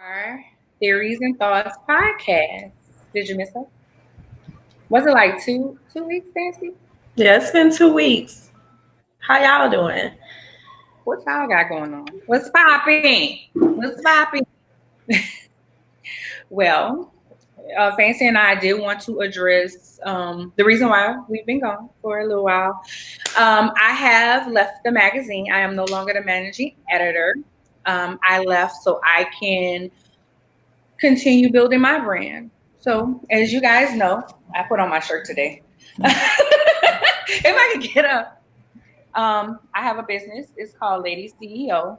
our Theories and Thoughts podcast. Did you miss us? Was it like two weeks, Fancy? Yeah, it's been 2 weeks. How y'all doing? What y'all got going on? What's popping? What's popping? Well, Fancy and I did want to address the reason why we've been gone for a little while. I have left the magazine. I am no longer the managing editor. I left so I can continue building my brand. So, as you guys know, I put on my shirt today. If I can get up, I have a business. It's called Lady CEO.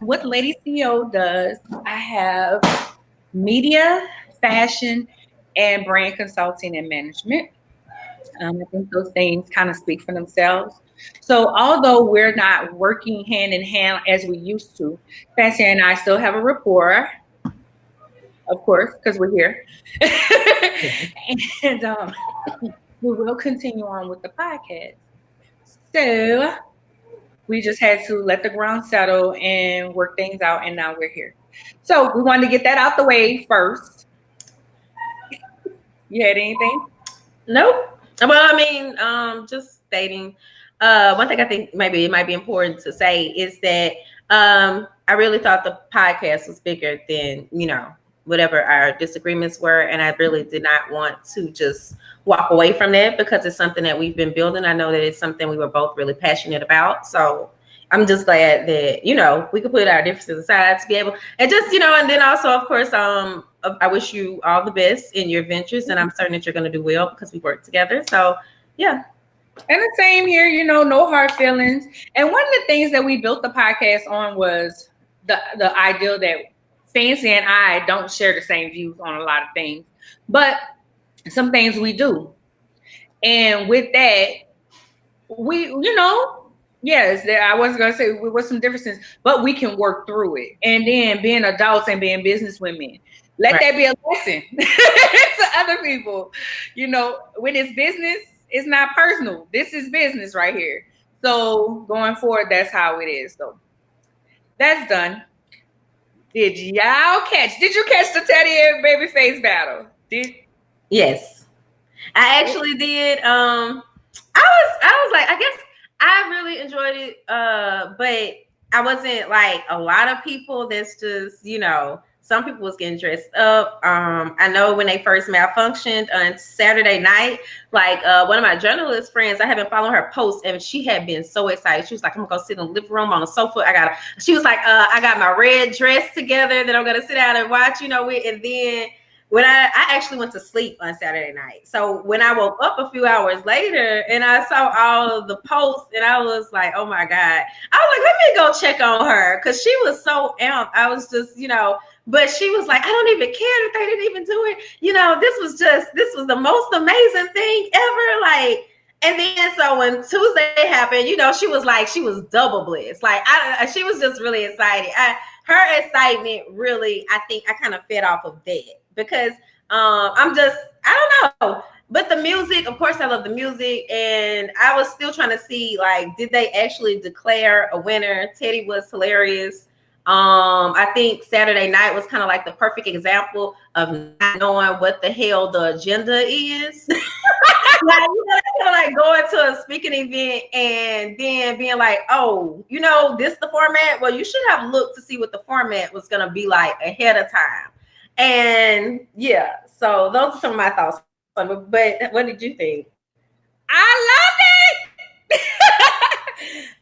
What Lady CEO does, I have media, fashion, and brand consulting and management. I think those things kind of speak for themselves. So, although we're not working hand in hand as we used to, Fancy and I still have a rapport, of course, because we're here. and we will continue on with the podcast. So we just had to let the ground settle and work things out, and now we're here. So we wanted to get that out the way first. You had anything? Nope. Well, just stating. One thing I think maybe it might be important to say is that I really thought the podcast was bigger than whatever our disagreements were, and I really did not want to just walk away from that because it's something that we've been building. I know that it's something we were both really passionate about, so I'm just glad that we could put our differences aside to be able and just and then also of course I wish you all the best in your ventures, and I'm certain that you're going to do well because we work together. So yeah. And the same here, no hard feelings. And one of the things that we built the podcast on was the ideal that Fancy and I don't share the same views on a lot of things, but some things we do. And with that, we, yes, I wasn't going to say there was some differences, but we can work through it. And then being adults and being business women, let that be a lesson to other people. When it's business, it's not personal. This is business right here. So going forward, that's how it is. So that's done. Did you catch the Teddy and Babyface battle? Yes, I actually did. I was like, I guess I really enjoyed it. But I wasn't like a lot of people. That's just some people was getting dressed up. I know when they first malfunctioned on Saturday night, like one of my journalist friends, I haven't followed her post, and she had been so excited. She was like, I'm gonna go sit in the living room on the sofa. She was like, I got my red dress together that I'm gonna sit down and watch, and then when I actually went to sleep on Saturday night. So when I woke up a few hours later and I saw all of the posts, and I was like, oh my God. I was like, let me go check on her, because she was so amped. I was just, but she was like, I don't even care that they didn't even do it. This was the most amazing thing ever. Like, and then so when Tuesday happened, she was double blessed. Like she was just really excited. Her excitement really, I think I kind of fed off of that, because I don't know. But the music, of course, I love the music, and I was still trying to see, like, did they actually declare a winner? Teddy was hilarious. I think Saturday night was kind of like the perfect example of not knowing what the hell the agenda is. Like going to a speaking event and then being like, oh, this the format? Well, you should have looked to see what the format was going to be like ahead of time. And yeah, so those are some of my thoughts. But what did you think? I love it.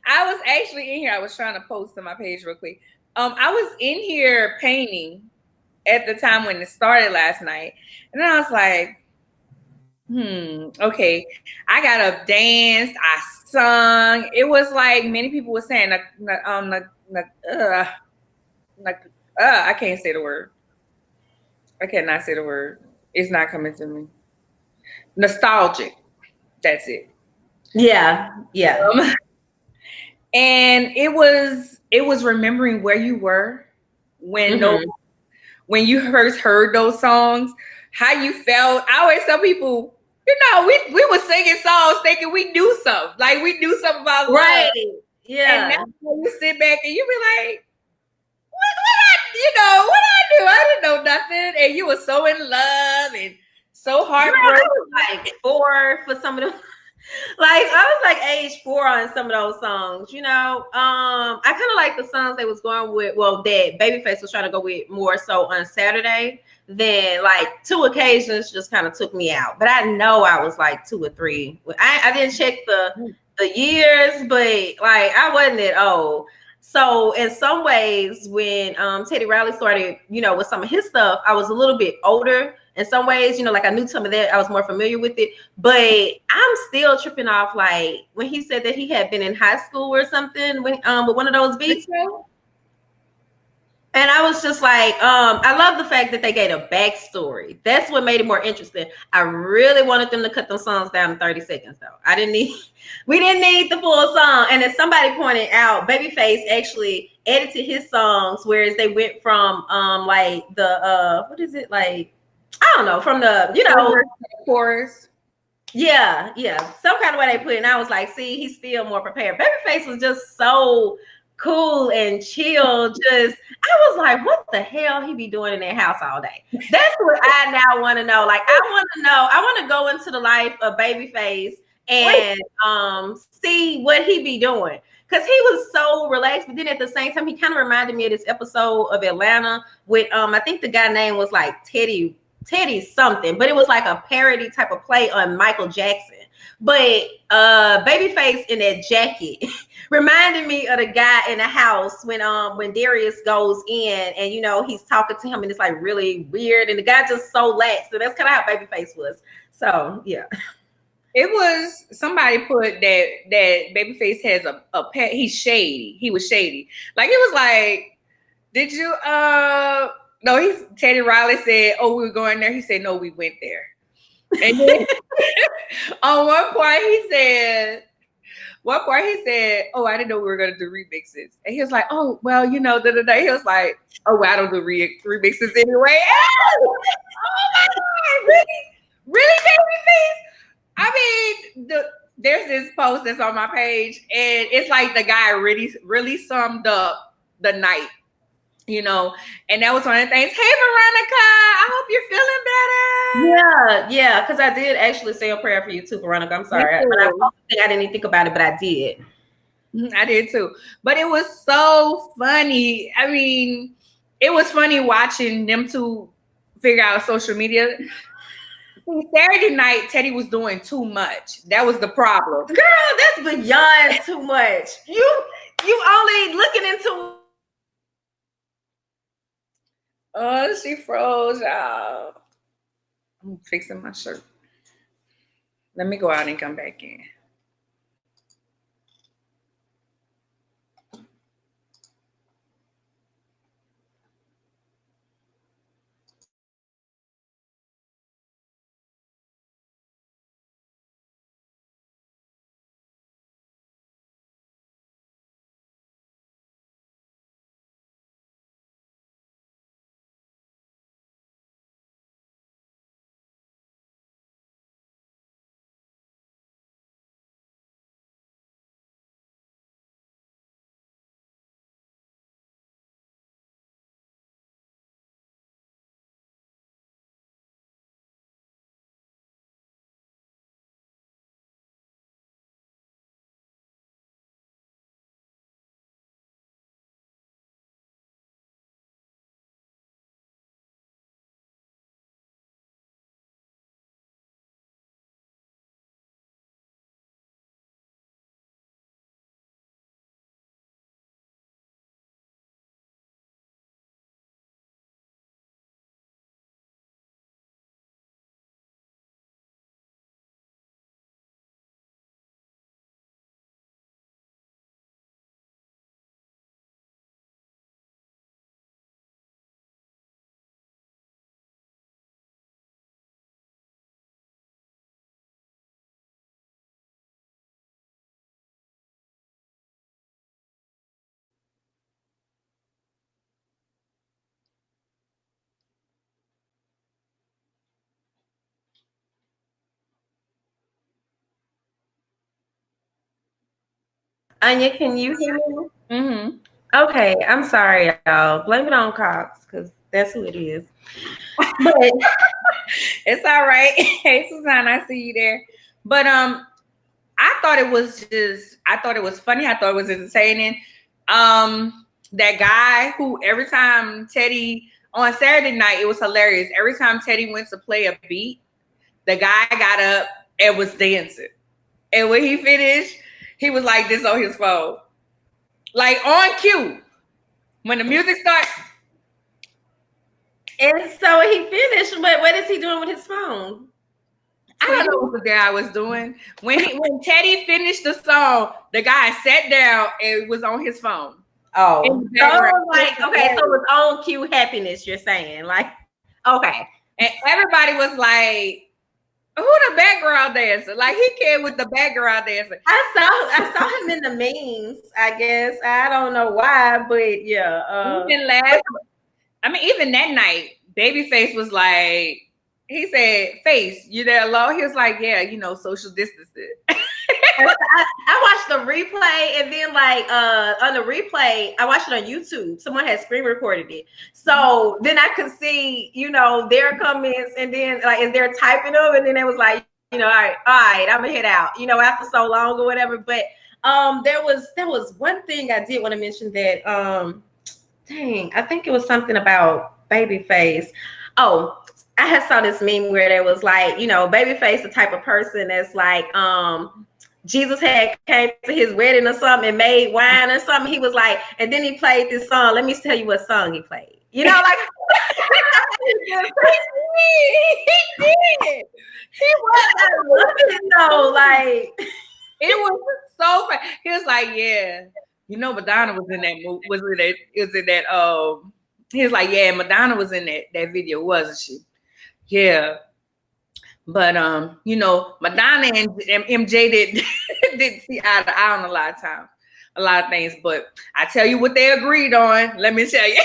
I was actually in here. I was trying to post to my page real quick. I was in here painting at the time when it started last night, and then I was like, okay. I got up, danced, I sung. It was like many people were saying, I can't say the word. I cannot say the word. It's not coming to me. Nostalgic. That's it. Yeah. And it was remembering where you were when when you first heard those songs, how you felt. I always tell people, we were singing songs thinking we knew something. Like we knew something about love. Right. Yeah. And now you sit back and you be like, what You know what I do? I didn't know nothing, and you were so in love and so Girl, I heartbroken. was like 4 for some of them. Like I was like age 4 on some of those songs, you know. I kind of like the songs they was going with. Well, that Babyface was trying to go with more so on Saturday. Then like 2 occasions just kind of took me out. But I know I was like 2 or 3. I didn't check the years, but like I wasn't that old. So in some ways, when Teddy Riley started, you know, with some of his stuff, I was a little bit older. In some ways, you know, like I knew some of that, I was more familiar with it. But I'm still tripping off, like when he said that he had been in high school or something when with one of those beats. And I was just like, I love the fact that they gave a backstory. That's what made it more interesting. I really wanted them to cut those songs down to 30 seconds, though. We didn't need the full song. And as somebody pointed out, Babyface actually edited his songs, whereas they went from like the what is it, like, I don't know, from the, you know, chorus. Yeah, some kind of way they put it. And I was like, see, he's still more prepared. Babyface was just so cool and chill. Just, I was like, what the hell he be doing in that house all day? That's what I now want to know. Like, I want to go into the life of Babyface and see what he be doing. Because he was so relaxed, but then at the same time, he kind of reminded me of this episode of Atlanta with I think the guy name was like Teddy something, but it was like a parody type of play on Michael Jackson. But Babyface in that jacket reminded me of the guy in the house when Darius goes in and, you know, he's talking to him and it's like really weird and the guy just so lax. So that's kind of how Babyface was. So yeah. It was, somebody put that Babyface has a pet. He's shady. He was shady. Like, it was like, did you no, Teddy Riley said, oh, we were going there. He said, no, we went there. And then on one part he said, oh, I didn't know we were going to do remixes. And he was like, oh, well, you know, he was like, oh, well, I don't do remixes anyway. Oh my God, really, Babyface? I mean, there's this post that's on my page, and it's like the guy really summed up the night, you know, and that was one of the things. Hey, Veronica, I hope you're feeling better. Yeah, because I did actually say a prayer for you too, Veronica. I'm sorry, I didn't even think about it, but I did. I did too. But it was so funny. I mean, it was funny watching them two figure out social media. Saturday night, Teddy was doing too much. That was the problem. Girl, that's beyond too much. You only looking into. Oh, she froze, y'all. I'm fixing my shirt. Let me go out and come back in. Anya, can you hear me? Mm-hmm. Okay, I'm sorry, y'all. Blame it on Cox because that's who it is. But It's all right. Hey, Susanna, I see you there. But I thought it was funny. I thought it was entertaining. That guy who every time Teddy on Saturday night, it was hilarious. Every time Teddy went to play a beat, the guy got up and was dancing. And when he finished, he was like this on his phone. Like on cue. When the music starts. and so he finished, but what is he doing with his phone? I don't know what the guy was doing. When Teddy finished the song, the guy sat down and was on his phone. Oh, so it was like, okay, so it was on cue happiness, you're saying. Like, okay. And everybody was like, who the background dancer? Like he came with the background dancer. I saw him in the memes, I guess. I don't know why, but yeah. I mean, even that night, Babyface was like, he said, "Face, you there alone?" He was like, "Yeah, social distancing." I watched the replay, and then like on the replay, I watched it on YouTube. Someone had screen recorded it, so then I could see their comments, and then like as they're typing them, and then it was like all right, I'm gonna head out, after so long or whatever. But there was one thing I did want to mention that dang, I think it was something about Babyface. Oh, I had saw this meme where there was like, Babyface, the type of person that's like, Jesus had came to his wedding or something and made wine or something. He was like, and then he played this song. Let me tell you what song he played. Like he did. He was like it was so funny. He was like, yeah, Madonna was in that movie. He was like, yeah, Madonna was in that video, wasn't she? Yeah. But Madonna and MJ didn't see eye to eye on a lot of things. But I tell you what they agreed on. Let me tell you,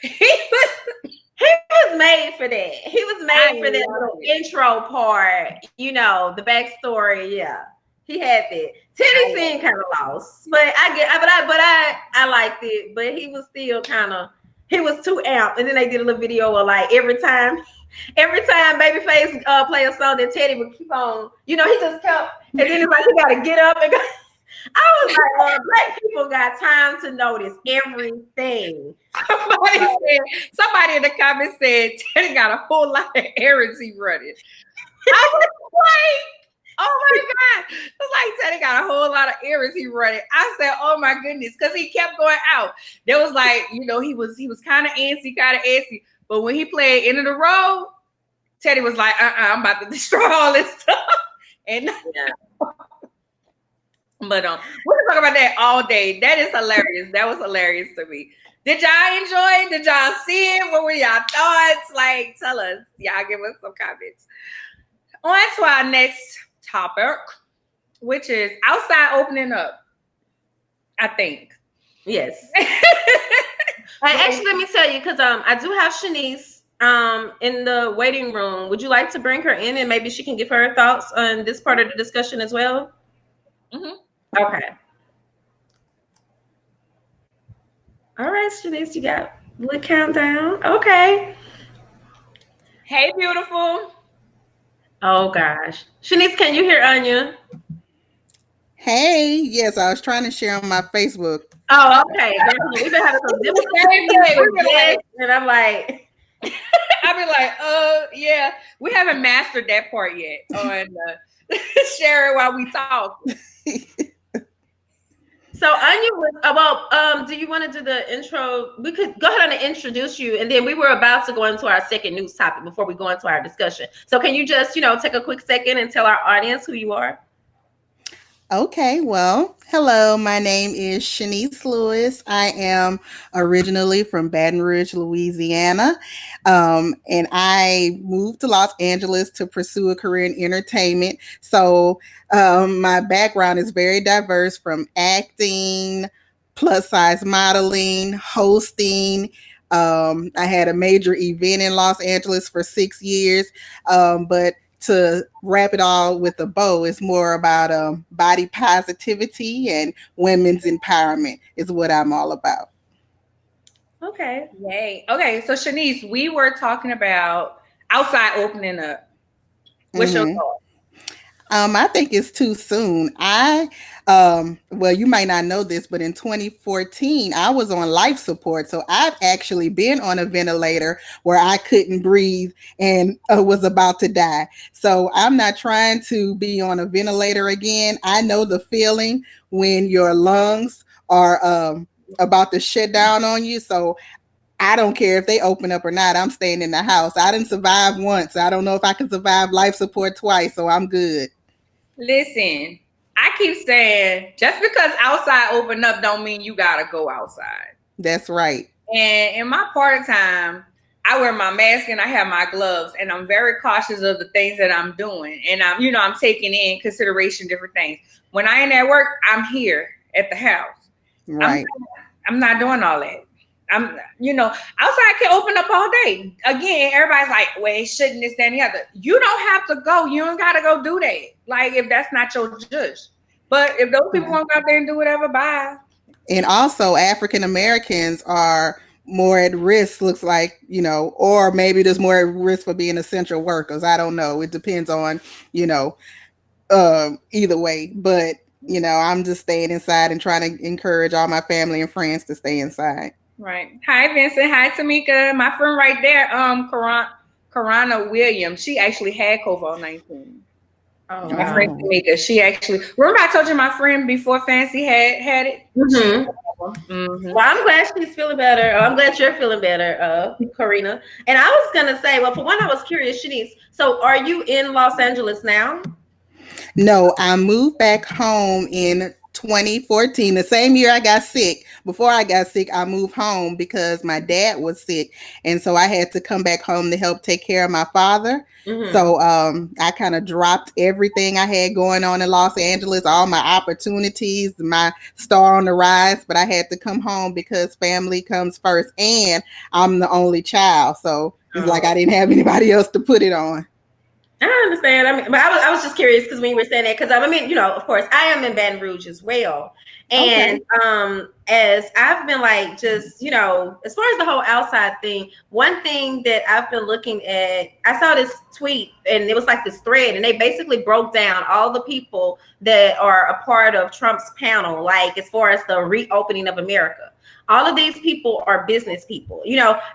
he was made for that. He was made for that little intro part. The backstory. Yeah, he had that. Teddy seemed kind of lost, but I liked it. But he was still he was too amped. And then they did a little video of like every time Babyface play a song that Teddy would keep on, he just kept, and then it's like he got to get up and go. I was like, black people got time to notice everything. Somebody in the comments said Teddy got a whole lot of errands he running. I was like, oh my God. It's like Teddy got a whole lot of errands he running. I said, oh my goodness, because he kept going out. There was like, he was kind of antsy. But when he played End of the Road, Teddy was like, I'm about to destroy all this stuff. And but we can talk about that all day. That is hilarious. That was hilarious to me. Did y'all enjoy it? Did y'all see it? What were y'all thoughts? Like, tell us. Y'all give us some comments. On to our next topic, which is outside opening up. I think. Yes. Actually, let me tell you, because I do have Chenese in the waiting room. Would you like to bring her in and maybe she can give her thoughts on this part of the discussion as well? Mm-hmm. Okay. All right, Chenese, you got the countdown. Okay. Hey, beautiful. Oh gosh, Chenese, can you hear Anya? Hey, yes, I was trying to share on my Facebook. Oh, okay. We've been having some different and I'm like, I've been like, yeah, we haven't mastered that part yet on sharing while we talk. So Anya was do you want to do the intro? We could go ahead and introduce you, and then we were about to go into our second news topic before we go into our discussion. So can you just take a quick second and tell our audience who you are? Okay, well, hello, my name is Chenese Lewis. I am originally from Baton Rouge, Louisiana, and I moved to Los Angeles to pursue a career in entertainment. So my background is very diverse, from acting, plus size modeling, hosting. I had a major event in Los Angeles for 6 years, but to wrap it all with a bow, it's more about body positivity and women's empowerment is what I'm all about. Okay. Yay. Okay, so Shanice, we were talking about outside opening up. What's your Mm-hmm. thought? I think it's too soon. Well, you might not know this, but in 2014, I was on life support. So I've actually been on a ventilator where I couldn't breathe and was about to die. So I'm not trying to be on a ventilator again. I know the feeling when your lungs are about to shut down on you. So I don't care if they open up or not. I'm staying in the house. I didn't survive once. I don't know if I can survive life support twice, so I'm good. Listen, I keep saying just because outside open up don't mean you gotta go outside. That's right. And in my part time, I wear my mask and I have my gloves, and I'm very cautious of the things that I'm doing, and I'm taking in consideration different things. When I ain't at work, I'm here at the house. Right. I'm not doing all that. Outside can open up all day. Again, everybody's like, well, it shouldn't, this, that, and the other. You don't have to go. You don't got to go do that. Like, if that's not your judge. But if those people want to go out there and do whatever, bye. And also, African Americans are more at risk, looks like, or maybe there's more at risk for being essential workers. I don't know. It depends on, either way. But, I'm just staying inside and trying to encourage all my family and friends to stay inside. Right. Hi, Vincent. Hi, Tamika. My friend right there, Karana Williams. She actually had COVID-19. Oh, my friend Tamika. She actually. Remember I told you my friend before Fancy had it. Mm-hmm. Well, I'm glad she's feeling better. I'm glad you're feeling better, Karina. And I was gonna say, well, for one, I was curious, Shanice. So, are you in Los Angeles now? No, I moved back home in 2014, the same year I got sick. Before I got sick, I moved home because my dad was sick. And so I had to come back home to help take care of my father. Mm-hmm. So I kind of dropped everything I had going on in Los Angeles, all my opportunities, my star on the rise. But I had to come home because family comes first. And I'm the only child. So it's like I didn't have anybody else to put it on. I understand. I mean, but I was just curious because when you were saying that, because of course, I am in Baton Rouge as well, and as I've been like, just as far as the whole outside thing, one thing that I've been looking at, I saw this tweet and it was like this thread, and they basically broke down all the people that are a part of Trump's panel, like as far as the reopening of America. All of these people are business people,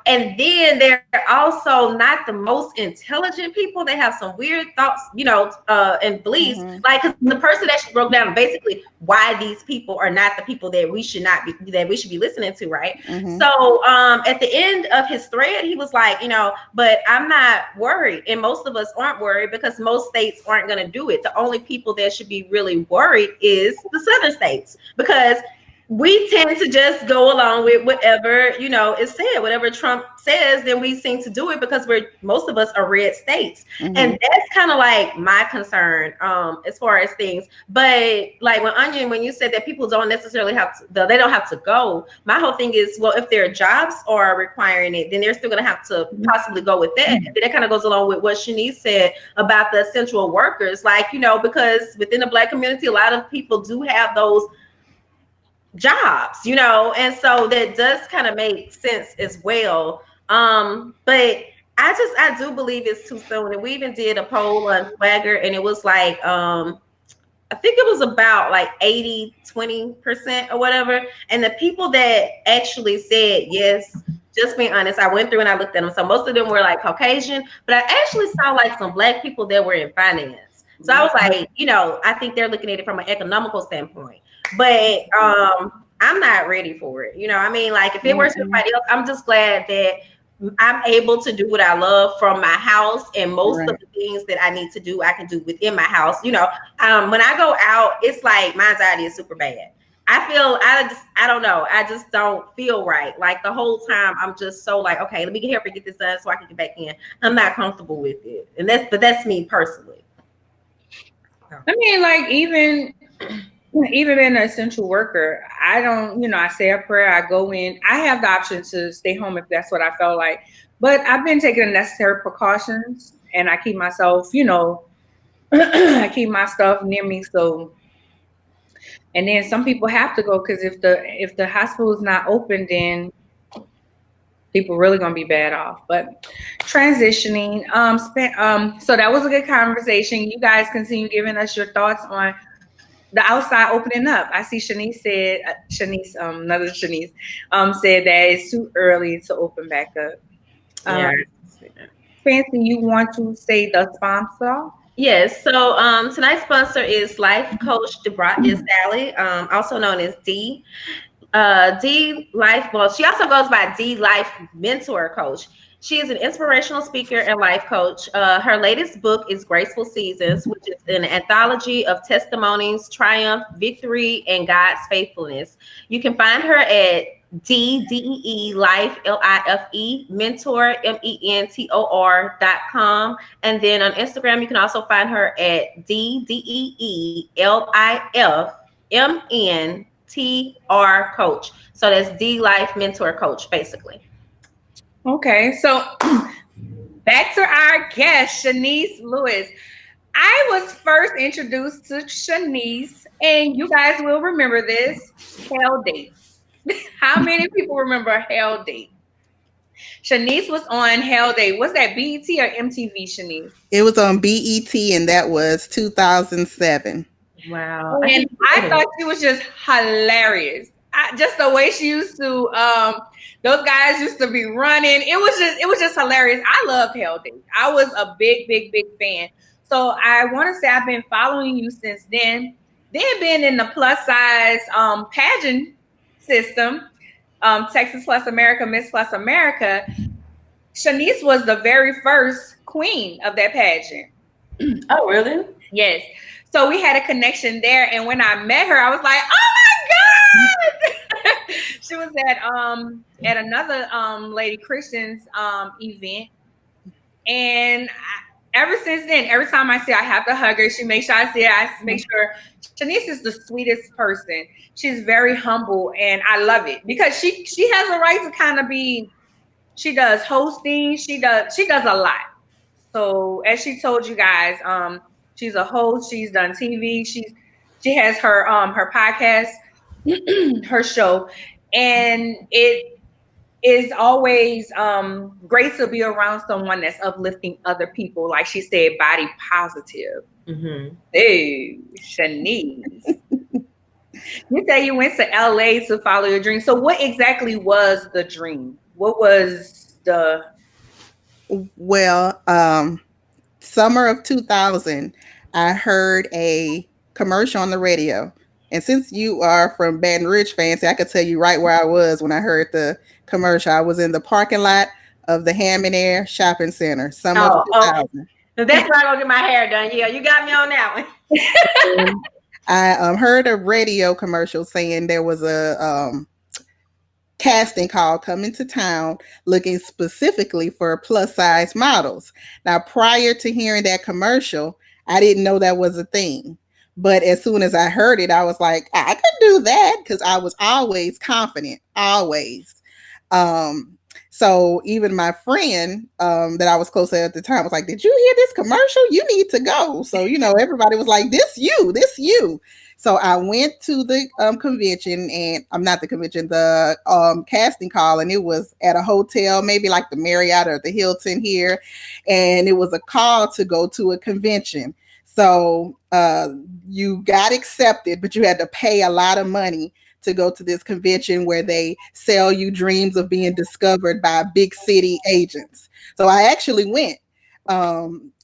and then they're also not the most intelligent people. They have some weird thoughts, and beliefs. Mm-hmm. Like, cause the person that she broke down basically why these people are not the people that we should be listening to, right? Mm-hmm. So at the end of his thread, he was like, but I'm not worried, and most of us aren't worried because most states aren't going to do it. The only people that should be really worried is the southern states, because we tend to just go along with whatever, is said, whatever Trump says, then we seem to do it because most of us are red states. Mm-hmm. And that's kind of like my concern as far as things. But like when you said that people don't necessarily they don't have to go. My whole thing is, well, if their jobs are requiring it, then they're still going to have to possibly go with that. Mm-hmm. And that kind of goes along with what Shanice said about the essential workers, like, because within the Black community, a lot of people do have those jobs, and so that does kind of make sense as well. But I do believe it's too soon. And we even did a poll on Swagger, and it was like I think it was about like 80-20% or whatever. And the people that actually said yes, just being honest, I went through and I looked at them. So most of them were like Caucasian, but I actually saw like some Black people that were in finance. So I was like, I think they're looking at it from an economical standpoint. But I'm not ready for it. Like if it were somebody else, I'm just glad that I'm able to do what I love from my house, and most of the things that I need to do, I can do within my house. When I go out, it's like my anxiety is super bad. I don't know. I just don't feel right. Like the whole time I'm just so like, okay, let me get here and get this done so I can get back in. I'm not comfortable with it. And that's me personally. I mean, like even being an essential worker, I don't, I say a prayer, I go in. I have the option to stay home if that's what I felt like. But I've been taking the necessary precautions. and I keep myself, I keep my stuff near me. So, and then some people have to go because if the hospital is not open, then people really gonna be bad off. But transitioning, so that was a good conversation. You guys continue giving us your thoughts on the outside opening up. I see another Shanice, said that it's too early to open back up. Yeah. Fancy, you want to say the sponsor? Yes. So tonight's sponsor is life coach Debrayta Salley, also known as D. D Life, well, she also goes by D Life Mentor Coach. She is an inspirational speaker and life coach. Her latest book is Graceful Seasons, which is an anthology of testimonies, triumph, victory, and God's faithfulness. You can find her at DDE Life LIFE Mentor mentor.com, and then on Instagram you can also find her at DDEE LIFE MNTR Coach. So that's D Life Mentor Coach, basically. Okay, so back to our guest, Chenese Lewis. I was first introduced to Chenese, and you guys will remember this, Hell Date. How many people remember Hell Date? Chenese was on Hell Date. Was that BET or MTV, Chenese? It was on BET, and that was 2007. Wow. And I thought she was just hilarious. Just the way she used to, those guys used to be running. It was just hilarious. I loved Hell Date. I was a big, big, big fan. So I want to say I've been following you since then. Then being in the plus size pageant system, Texas Plus America, Miss Plus America, Chenese was the very first queen of that pageant. Oh, really? Yes. So we had a connection there, and when I met her, I was like, "Oh my God!" She was at another Lady Christian's event, and ever since then, every time I see her, I have to hug her. She makes sure I see her. I make sure. Chenese is the sweetest person. She's very humble, and I love it because she has a right to kind of be. She does hosting. She does a lot. So as she told you guys, she's a host. She's done TV. She has her podcast, her show, and it is always great to be around someone that's uplifting other people. Like she said, body positive. Mm-hmm. Hey, Chenese. You say you went to LA to follow your dream. So what exactly was the dream? What was the... Well, summer of 2000, I heard a commercial on the radio. And since you are from Baton Rouge, Fancy, I could tell you right where I was when I heard the commercial. I was in the parking lot of the Ham and Air Shopping Center, summer of 2000. So that's where I'm going to get my hair done. Yeah, you got me on that one. I heard a radio commercial saying there was a casting call coming to town looking specifically for plus size models. Now, prior to hearing that commercial, I didn't know that was a thing. But as soon as I heard it, I was like, I could do that because I was always confident, always. So even my friend that I was close to at the time was like, did you hear this commercial? You need to go. So, everybody was like, this you. So I went to the convention, and I'm not the convention, the casting call, and it was at a hotel, maybe like the Marriott or the Hilton here. And it was a call to go to a convention. So you got accepted, but you had to pay a lot of money to go to this convention where they sell you dreams of being discovered by big city agents. So I actually went.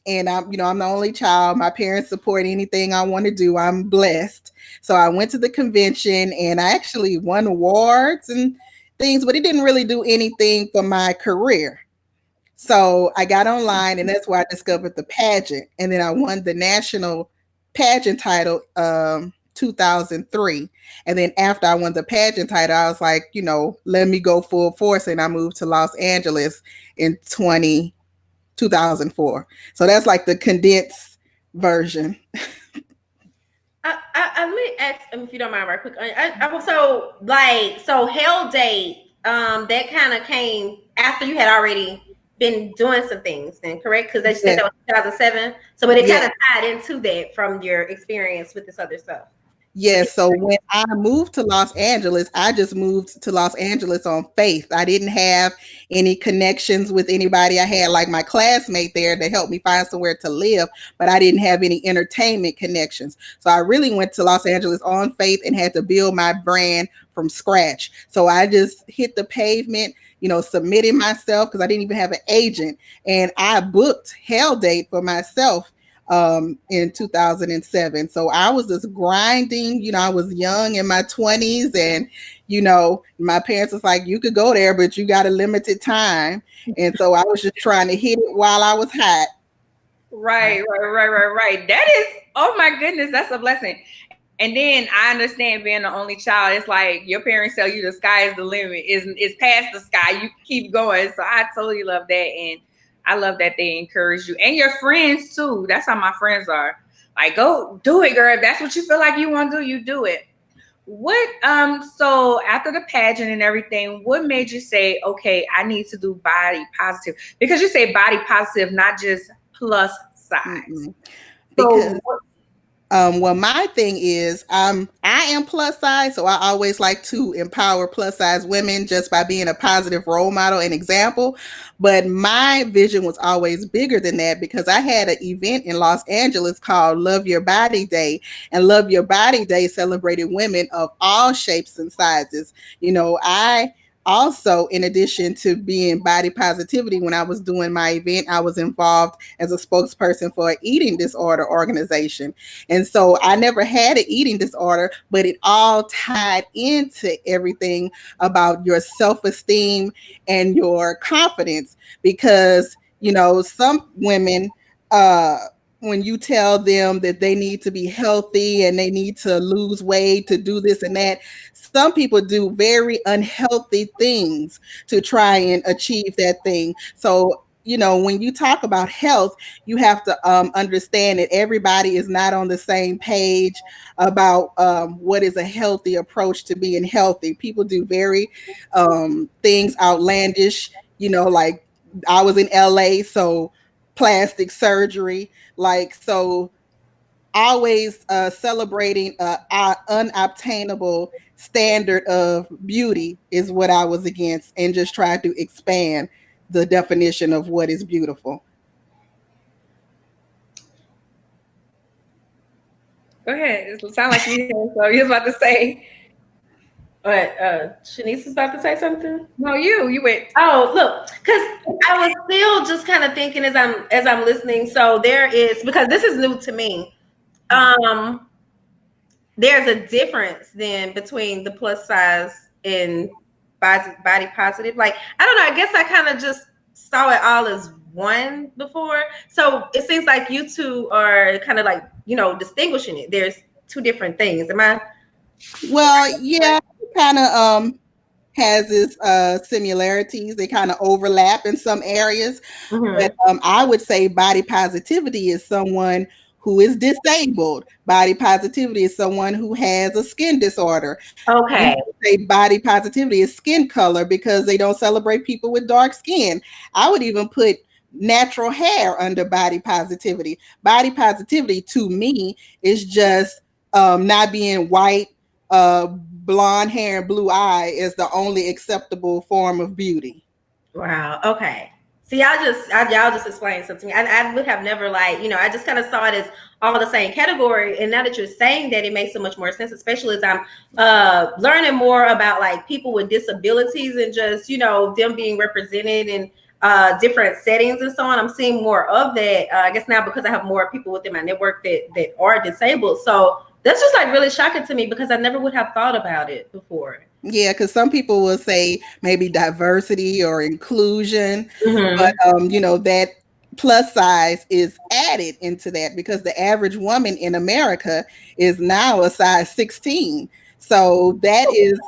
And I'm the only child. My parents support anything I want to do. I'm blessed. So I went to the convention, and I actually won awards and things, but it didn't really do anything for my career. So I got online, and that's where I discovered the pageant. And then I won the national pageant title 2003. And then after I won the pageant title, I was like, let me go full force. And I moved to Los Angeles in 2004. So that's like the condensed version. Let me ask if you don't mind right quick. So Hell Date, that kind of came after you had already been doing some things then, correct? Because they said Yes. that was 2007. So, but it Yes. kind of tied into that from your experience with this other stuff. Yes. So when I moved to Los Angeles, I just moved to Los Angeles on faith. I didn't have any connections with anybody. I had like my classmate there to help me find somewhere to live, but I didn't have any entertainment connections. So I really went to Los Angeles on faith and had to build my brand from scratch. So I just hit the pavement, submitted myself because I didn't even have an agent. And I booked Hell Date for myself in 2007. So I was just grinding. I was young in my 20s, and my parents was like, you could go there, but you got a limited time. And so I was just trying to hit it while I was hot. Right. That is, oh my goodness, that's a blessing. And then I understand being the only child. It's like your parents tell you the sky is the limit. It's past the sky. You keep going. So I totally love that, and I love that they encourage you and your friends too. That's how my friends are. Like, go do it, girl. If that's what you feel like you want to do, you do it. What so after the pageant and everything, what made you say, okay, I need to do body positive? Because you say body positive, not just plus size. Because well, my thing is, I am plus size, so I always like to empower plus size women just by being a positive role model and example. But my vision was always bigger than that because I had an event in Los Angeles called Love Your Body Day, and Love Your Body Day celebrated women of all shapes and sizes. I also, in addition to being body positivity, when I was doing my event, I was involved as a spokesperson for an eating disorder organization. And so I never had an eating disorder, but it all tied into everything about your self-esteem and your confidence. Because, some women, when you tell them that they need to be healthy and they need to lose weight to do this and that, some people do very unhealthy things to try and achieve that thing. So, when you talk about health, you have to understand that everybody is not on the same page about what is a healthy approach to being healthy. People do very things outlandish, like I was in LA, so plastic surgery, like, so always celebrating our unobtainable standard of beauty is what I was against, and just try to expand the definition of what is beautiful. Go ahead. It sounds like you so you was about to say. But Shanice is about to say something. No, you went. Oh, look, because I was still just kind of thinking as I'm listening. So there is, because this is new to me. There's a difference then between the plus size and body positive. Like, I don't know. I guess I kind of just saw it all as one before. So it seems like you two are kind of like, distinguishing it. There's two different things. Am I? Well, yeah, kind of has its similarities. They kind of overlap in some areas. Mm-hmm. But I would say body positivity is someone who is disabled. Body positivity is someone who has a skin disorder. Okay. You say body positivity is skin color because they don't celebrate people with dark skin. I would even put natural hair under body positivity. Body positivity to me is just not being white, blonde hair and blue eye is the only acceptable form of beauty. Wow. Okay. See, y'all just explained something to me. I would have never, like, I just kind of saw it as all the same category. And now that you're saying that, it makes so much more sense, especially as I'm learning more about like people with disabilities and just, them being represented in different settings and so on. I'm seeing more of that. I guess now because I have more people within my network that are disabled. So that's just like really shocking to me because I never would have thought about it before. Yeah, because some people will say maybe diversity or inclusion, Mm-hmm. but that plus size is added into that because the average woman in America is now a size 16. So that is,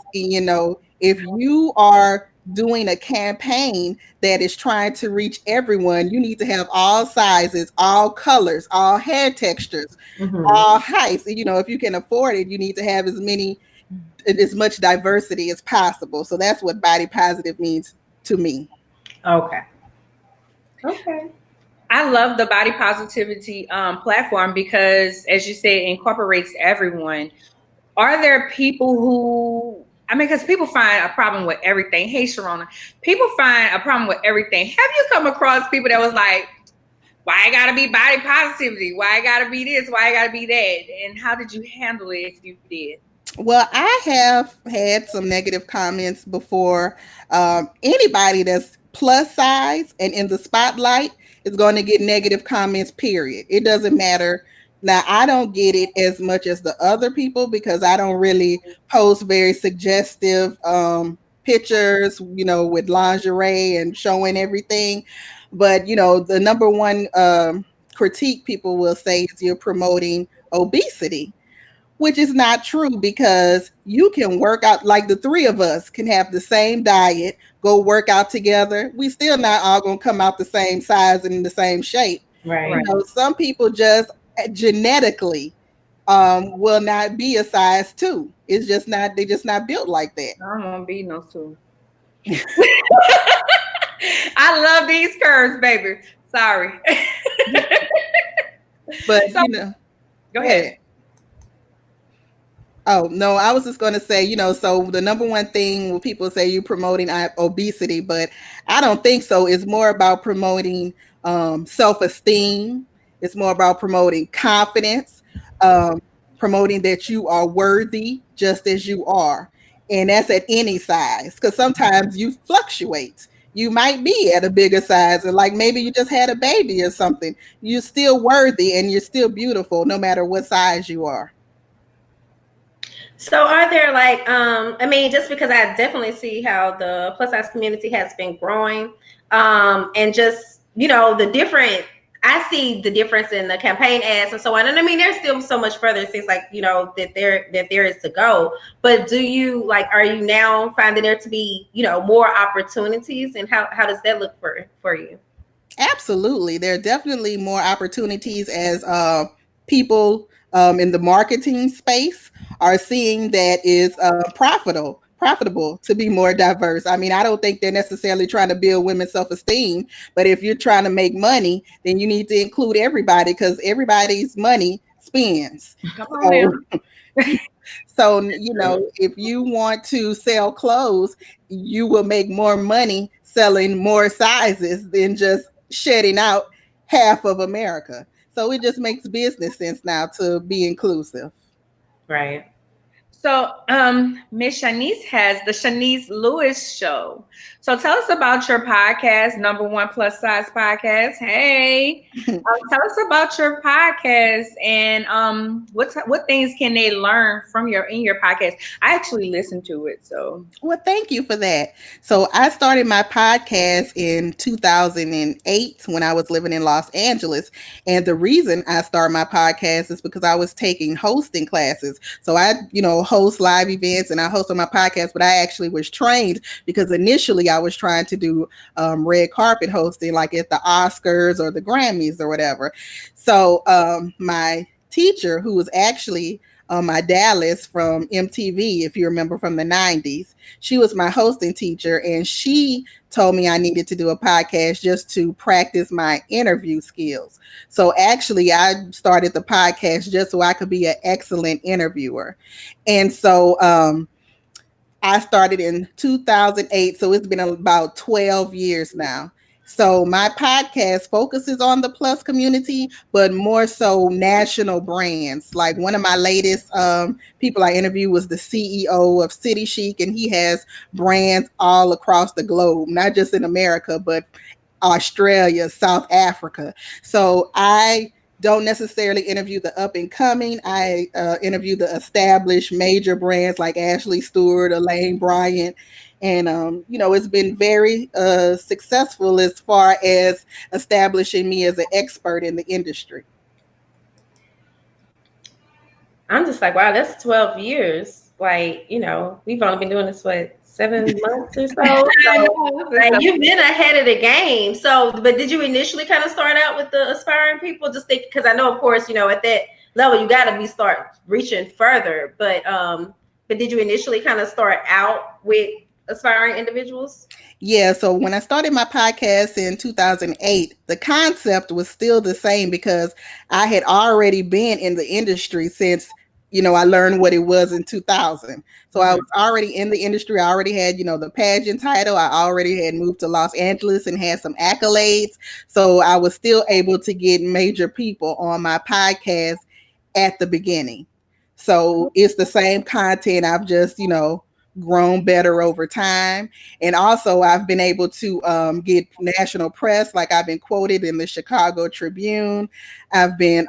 if you are doing a campaign that is trying to reach everyone, you need to have all sizes, all colors, all hair textures, all heights. If you can afford it, you need to have as much diversity as possible. So that's what body positive means to me. Okay. Okay. I love the body positivity platform because, as you said, it incorporates everyone. Are there people who, I mean, because people find a problem with everything. Hey, Sharona, people find a problem with everything. Have you come across people that was like, why I gotta be body positivity? Why I gotta be this? Why I gotta be that? And how did you handle it if you did? Well, I have had some negative comments before. Anybody that's plus size and in the spotlight is going to get negative comments, period. It doesn't matter. Now, I don't get it as much as the other people because I don't really post very suggestive pictures, with lingerie and showing everything. But, the number one critique people will say is you're promoting obesity, which is not true because you can work out, like the three of us can have the same diet, go work out together. We still not all gonna come out the same size and in the same shape. Right. Some people just genetically will not be a size two. It's just not, they just not built like that. I don't want to be no two. I love these curves, baby. Sorry. But So, go ahead. Oh, no, I was just going to say, so the number one thing when people say you promoting obesity, but I don't think so. It's more about promoting self-esteem. It's more about promoting confidence, promoting that you are worthy just as you are. And that's at any size, because sometimes you fluctuate. You might be at a bigger size, or like maybe you just had a baby or something. You're still worthy and you're still beautiful no matter what size you are. So are there I mean, just because I definitely see how the plus size community has been growing, and just, the different, I see the difference in the campaign ads and so on. And I mean, there's still so much further it seems like, that there is to go. But do you are you now finding there to be, more opportunities, and how does that look for you? Absolutely. There are definitely more opportunities as people in the marketing space are seeing that is profitable to be more diverse. I mean, I don't think they're necessarily trying to build women's self-esteem, but if you're trying to make money, then you need to include everybody because everybody's money spends. Come on So, if you want to sell clothes, you will make more money selling more sizes than just shedding out half of America. So it just makes business sense now to be inclusive. Right. So, Miss Chenese has the Chenese Lewis Show. So, tell us about your podcast, number one plus size podcast. Hey, tell us about your podcast and what things can they learn from in your podcast? I actually listened to it, so Well, thank you for that. So I started my podcast in 2008 when I was living in Los Angeles. And the reason I started my podcast is because I was taking hosting classes. So I, host live events and I host on my podcast, but I actually was trained because initially I was trying to do red carpet hosting, like at the Oscars or the Grammys or whatever. So my teacher, who was actually my Dallas from MTV, if you remember from the 90s. She was my hosting teacher, and she told me I needed to do a podcast just to practice my interview skills. So actually, I started the podcast just so I could be an excellent interviewer. And so I started in 2008, so it's been about 12 years now. So my podcast focuses on the plus community, but more so national brands. Like one of my latest people I interviewed was the CEO of City Chic, and he has brands all across the globe, not just in America, but Australia, South Africa. So I don't necessarily interview the up and coming. I interview the established major brands like Ashley Stewart, Elaine Bryant. And, it's been very successful as far as establishing me as an expert in the industry. I'm just like, wow, that's 12 years. We've only been doing this, 7 months or so. You've been ahead of the game. So, but did you initially kind of start out with the aspiring people? Just think, because I know, of course, at that level, you got to start reaching further. But did you initially kind of start out with aspiring individuals? Yeah, so when I started my podcast in 2008, the concept was still the same because I had already been in the industry since, I learned what it was in 2000. So I was already in the industry. I already had, the pageant title. I already had moved to Los Angeles and had some accolades. So I was still able to get major people on my podcast at the beginning. So it's the same content. I've just, grown better over time. And also, I've been able to get national press. Like I've been quoted in the Chicago Tribune. I've been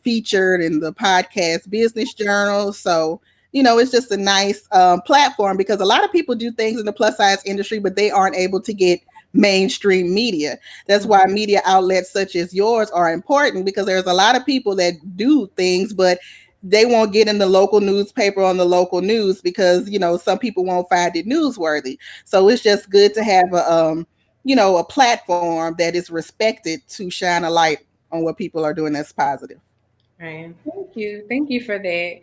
featured in the podcast Business Journal. So, it's just a nice platform because a lot of people do things in the plus size industry, but they aren't able to get mainstream media. That's why media outlets such as yours are important because there's a lot of people that do things, but they won't get in the local newspaper on the local news because some people won't find it newsworthy. So it's just good to have a platform that is respected to shine a light on what people are doing that's positive. Right. Thank you for that.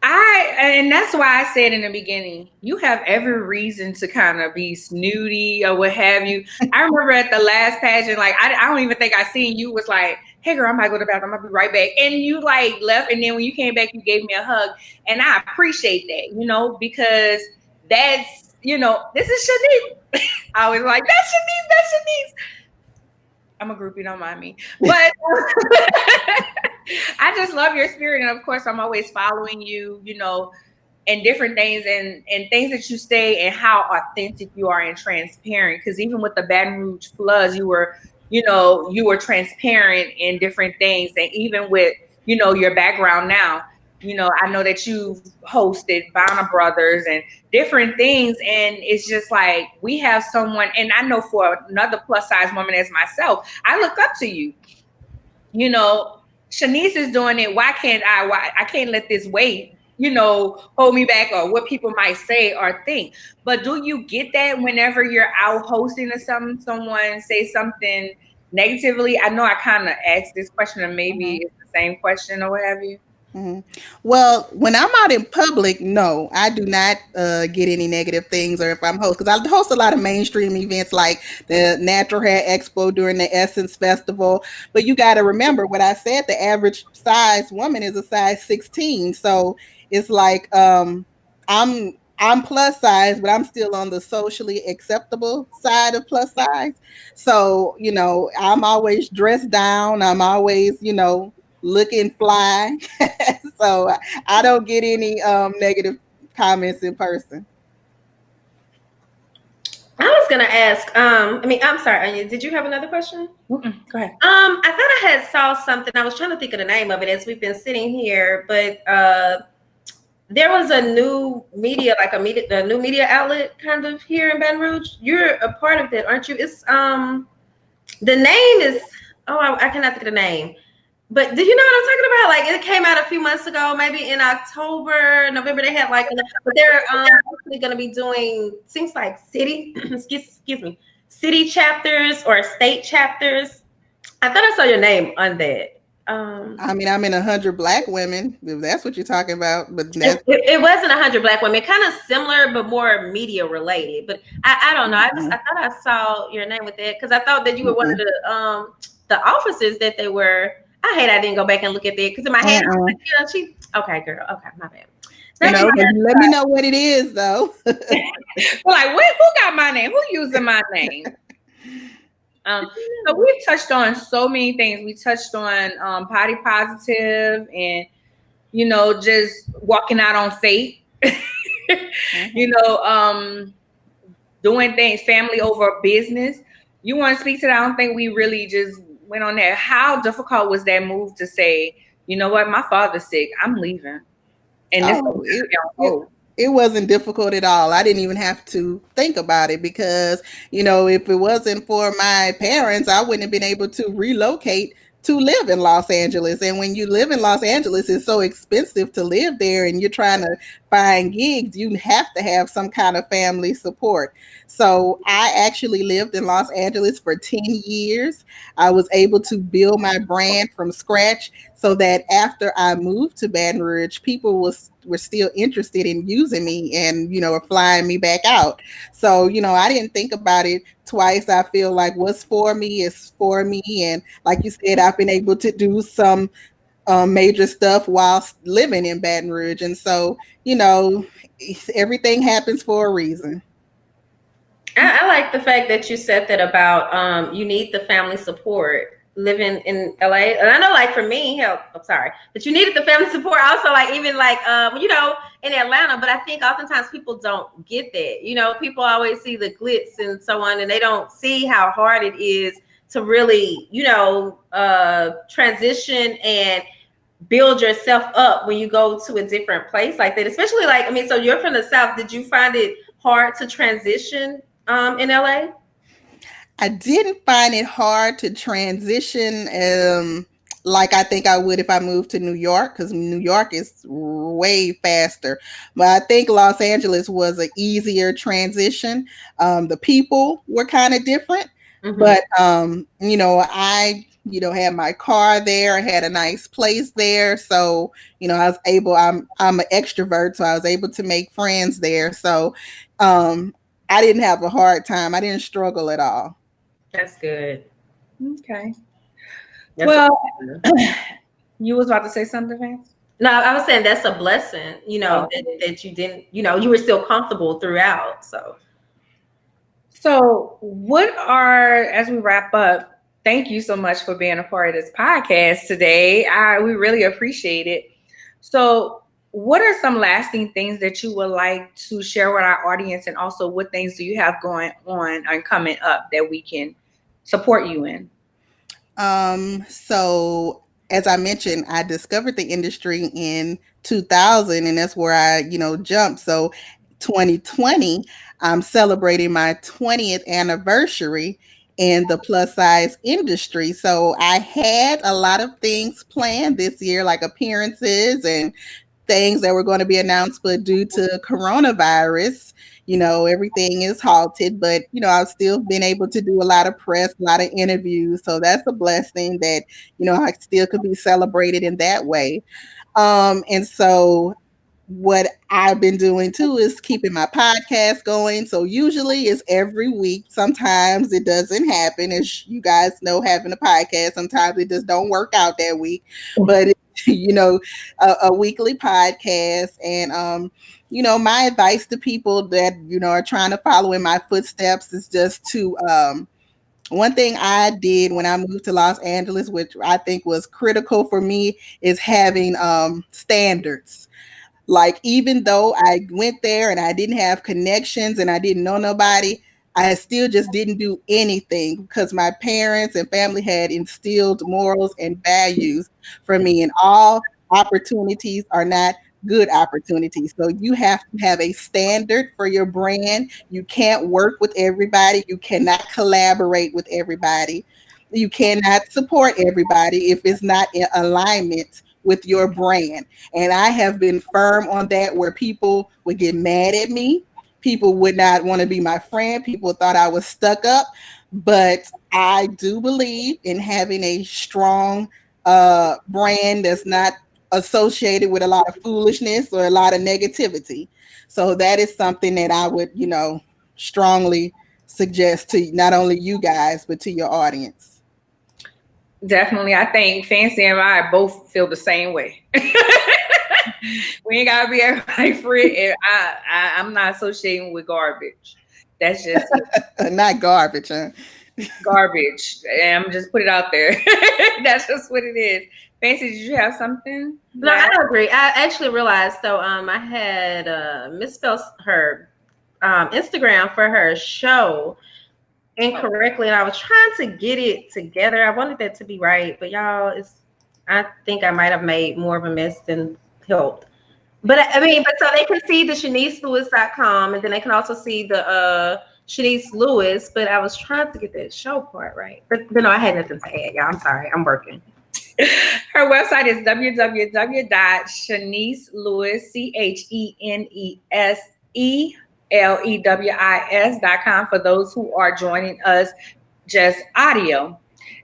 And that's why I said in the beginning, you have every reason to kind of be snooty or what have you. I remember at the last pageant, like I don't even think I seen you was like, "Hey girl, I might go to the bathroom, I'll be right back." And you like left, and then when you came back, you gave me a hug, and I appreciate that, because that's this is Shanice. I was like, "That's Shanice, that's Shanice." I'm a groupie, don't mind me, but. I just love your spirit. And of course, I'm always following you, and different things and things that you say and how authentic you are and transparent. Because even with the Baton Rouge floods, you were transparent in different things. And even with, your background now, I know that you've hosted Bonner Brothers and different things. And it's just like we have someone, and I know for another plus size woman as myself, I look up to you. Shanice is doing it. Why can't I? Why I can't let this weight, hold me back or what people might say or think. But do you get that whenever you're out hosting or something, someone say something negatively? I know I kind of asked this question, or maybe it's the same question or what have you. Mm-hmm. Well, when I'm out in public, no, I do not get any negative things. Or if I'm host, because I host a lot of mainstream events like the Natural Hair Expo during the Essence Festival. But you got to remember what I said: the average size woman is a size 16. So it's like I'm plus size, but I'm still on the socially acceptable side of plus size. So I'm always dressed down. I'm always looking fly. So I don't get any negative comments in person. I was gonna ask. I'm sorry, Anya. Did you have another question? Go ahead. I thought I had saw something. I was trying to think of the name of it as we've been sitting here, but there was a new media, the new media outlet kind of here in Baton Rouge. You're a part of that, aren't you? It's the name is I cannot think of the name. But do you know what I'm talking about? Like it came out a few months ago, maybe in October, November. They had but they're actually going to be doing seems like city, excuse me, city chapters or state chapters. I thought I saw your name on that. I'm in 100 Black Women, if that's what you're talking about. But it wasn't 100 Black Women, kind of similar, but more media related. But I don't know. I thought I saw your name with that because I thought that you were one of the officers that they were. I didn't go back and look at that because in my head, I was like, okay, girl, okay, my bad. Let me know what it is, though. Like, who got my name? Who using my name? So we touched on so many things. We touched on body positive and, just walking out on faith, doing things, family over business. You want to speak to that? I don't think we really just went on there. How difficult was that move to say, you know what, my father's sick, I'm leaving? And it wasn't difficult at all. I didn't even have to think about it because, if it wasn't for my parents, I wouldn't have been able to relocate to live in Los Angeles. And when you live in Los Angeles, it's so expensive to live there and you're trying to find gigs, you have to have some kind of family support. So I actually lived in Los Angeles for 10 years. I was able to build my brand from scratch. So so that after I moved to Baton Rouge, people were still interested in using me and, flying me back out. So, I didn't think about it twice. I feel like what's for me is for me. And like you said, I've been able to do some major stuff whilst living in Baton Rouge. And so, everything happens for a reason. I like the fact that you said that about you need the family support living in LA. And I know, like, for me, hell, I'm sorry, but you needed the family support also, like, even like in Atlanta. But I think oftentimes people don't get that. People always see the glitz and so on, and they don't see how hard it is to really transition and build yourself up when you go to a different place like that. Especially, like, I mean, so you're from the South. Did you find it hard to transition in LA? I didn't find it hard to transition like I think I would if I moved to New York, because New York is way faster. But I think Los Angeles was an easier transition. The people were kind of different. Mm-hmm. But, I, had my car there. I had a nice place there. So, I was able, I'm an extrovert, so I was able to make friends there. So, I didn't have a hard time. I didn't struggle at all. That's good. Okay. Well, you was about to say something, Vance? No, I was saying that's a blessing, that you didn't, you were still comfortable throughout. So as we wrap up, thank you so much for being a part of this podcast today. We really appreciate it. So what are some lasting things that you would like to share with our audience? And also, what things do you have going on and coming up that we can support you in? So as I mentioned, I discovered the industry in 2000, and that's where I, jumped. So 2020, I'm celebrating my 20th anniversary in the plus size industry. So I had a lot of things planned this year, like appearances and things that were going to be announced, but due to coronavirus, everything is halted. But, I've still been able to do a lot of press, a lot of interviews. So that's a blessing that, I still could be celebrated in that way. And so what I've been doing too is keeping my podcast going. So usually it's every week. Sometimes it doesn't happen. As you guys know, having a podcast, sometimes it just don't work out that week. But a weekly podcast. And my advice to people that are trying to follow in my footsteps is just to one thing I did when I moved to Los Angeles, which I think was critical for me, is having standards. Like, even though I went there and I didn't have connections and I didn't know nobody, I still just didn't do anything because my parents and family had instilled morals and values for me. And all opportunities are not good opportunities. So you have to have a standard for your brand. You can't work with everybody. You cannot collaborate with everybody. You cannot support everybody if it's not in alignment with your brand. And I have been firm on that, where people would get mad at me. People would not want to be my friend. People thought I was stuck up. But I do believe in having a strong brand that's not associated with a lot of foolishness or a lot of negativity. So that is something that I would, strongly suggest to not only you guys, but to your audience. Definitely. I think Fancy and I both feel the same way. We ain't gotta be everybody free. I'm not associating with garbage. That's just not garbage, huh? Garbage. I'm just put it out there. That's just what it is. Fancy, did you have something? No, I agree. I actually realized, so I had misspelled her Instagram for her show incorrectly, and I was trying to get it together. I wanted that to be right, but y'all, I think I might have made more of a mess than helped. But so they can see the CheneseLewis.com, and then they can also see the Chenese Lewis. But I was trying to get that show part right. But no, I had nothing to add, y'all. I'm sorry, I'm working. Her website is www.CheneseLewis, CheneseLewis.com for those who are joining us just audio.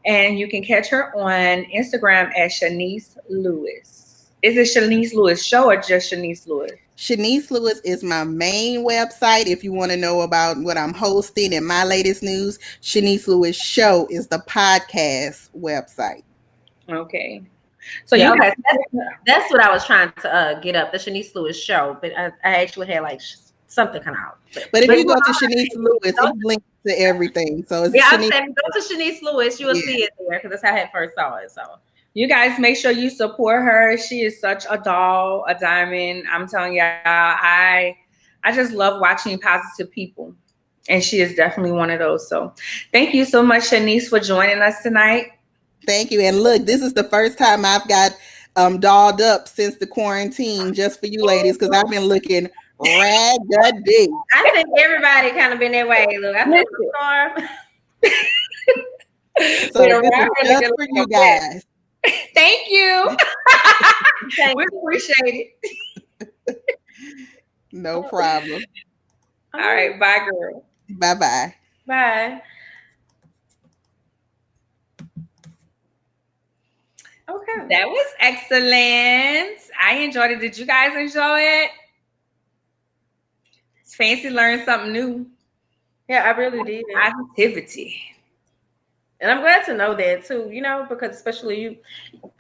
And you can catch her on Instagram at Chenese Lewis. Is it Chenese Lewis Show or just Chenese Lewis? Chenese Lewis is my main website. If you want to know about what I'm hosting and my latest news, Chenese Lewis Show is the podcast website. Okay. So yeah, you okay. That's what I was trying to get up, the Shanice Lewis Show, but I actually had like something kind of out. But if you go to Shanice Lewis, it links to everything. So it's I'm saying go to Shanice Lewis, you will see it there because that's how I had first saw it. So you guys make sure you support her. She is such a doll, a diamond. I'm telling y'all, I just love watching positive people. And she is definitely one of those. So thank you so much, Shanice, for joining us tonight. Thank you. And look, this is the first time I've got dolled up since the quarantine, just for you ladies, because I've been looking raggedy. I think everybody kind of been that way. Look, I took the storm. So this is just for you guys. Thank you. We appreciate it. No problem. All right. Bye, girl. Bye-bye. Bye. Okay. That was excellent. I enjoyed it. Did you guys enjoy it? It's fancy learning something new. Yeah, I really did. Positivity. And I'm glad to know that too, because especially you,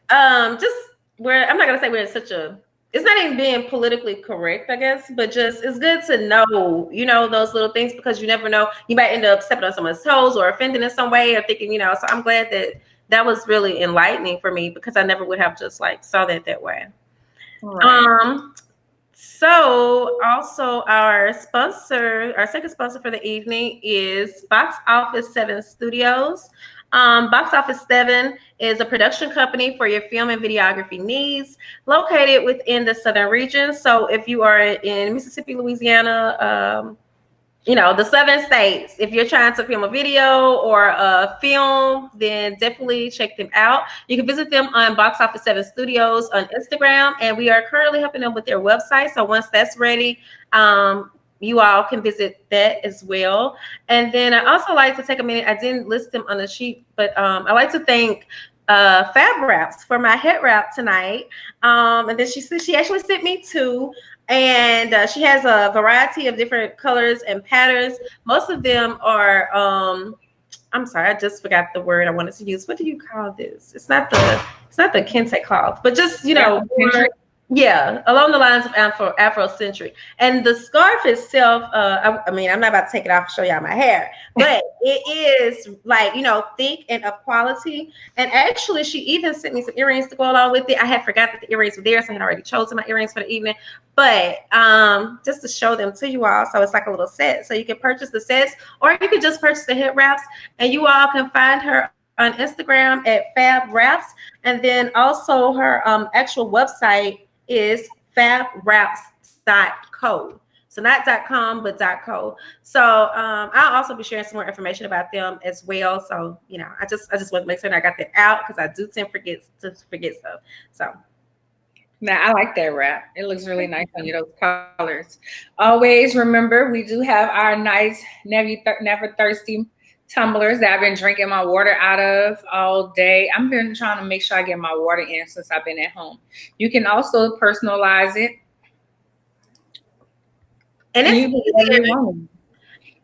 just where I'm not gonna say we're in such a, it's not even being politically correct, I guess, but just it's good to know, those little things because you never know, you might end up stepping on someone's toes or offending in some way or thinking, so I'm glad that was really enlightening for me because I never would have just like saw that way. Right. So also our second sponsor for the evening is Box Office 7 Studios. Box Office 7 is a production company for your film and videography needs located within the southern region. So if you are in Mississippi, Louisiana, the southern states, if you're trying to film a video or a film, then definitely check them out. You can visit them on Box Office 7 Studios on Instagram, and we are currently helping them with their website. So once that's ready, you all can visit that as well. And then I also like to take a minute. I didn't list them on the sheet, but I like to thank Fab Wraps for my head wrap tonight. And then she actually sent me two. And she has a variety of different colors and patterns. Most of them are, I'm sorry, I just forgot the word I wanted to use. What do you call this? It's not the kente cloth, but just, along the lines of Afrocentric. And the scarf itself, I mean, I'm not about to take it off and show y'all my hair, but it is like, thick and of quality. And actually, she even sent me some earrings to go along with it. I had forgot that the earrings were there, so I had already chosen my earrings for the evening. But just to show them to you all, so it's like a little set. So you can purchase the sets, or you can just purchase the head wraps, and you all can find her on Instagram at Fab Wraps. And then also her actual website is fabwraps.co. So not .com, but .co. So I'll also be sharing some more information about them as well. So, I just want to make sure I got that out because I do tend to forget stuff. So. Now, I like that wrap. It looks really nice on you, those colors. Always remember, we do have our nice Never Thirsty tumblers that I've been drinking my water out of all day. I've been trying to make sure I get my water in since I've been at home. You can also personalize it. And it's easier.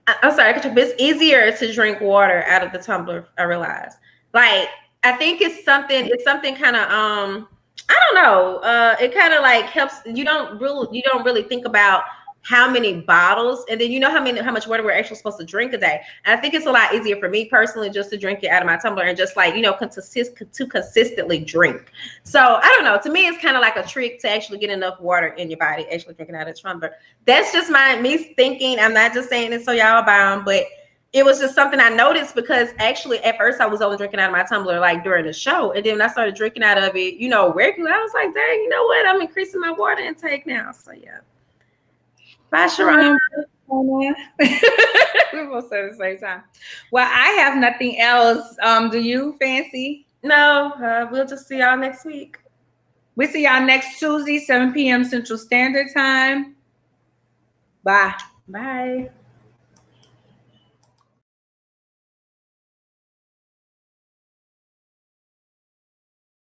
I'm sorry, it's easier to drink water out of the tumbler, I realize. Like, I think it's something kind of, I don't know. It kind of like helps. You don't really think about how many bottles, and then how much water we're actually supposed to drink a day. And I think it's a lot easier for me personally just to drink it out of my tumbler and just like to consistently drink. So I don't know. To me, it's kind of like a trick to actually get enough water in your body, actually drinking out of the tumbler. That's just me thinking. I'm not just saying it so y'all buy them, but it was just something I noticed because actually at first I was only drinking out of my tumbler like during the show. And then when I started drinking out of it, regularly, I was like, dang, you know what? I'm increasing my water intake now. So yeah. Bye, Sharon. We both said at the same time. Well, I have nothing else. Do you, Fancy? No, we'll just see y'all next week. We see y'all next Tuesday, 7 p.m. Central Standard Time. Bye. Bye.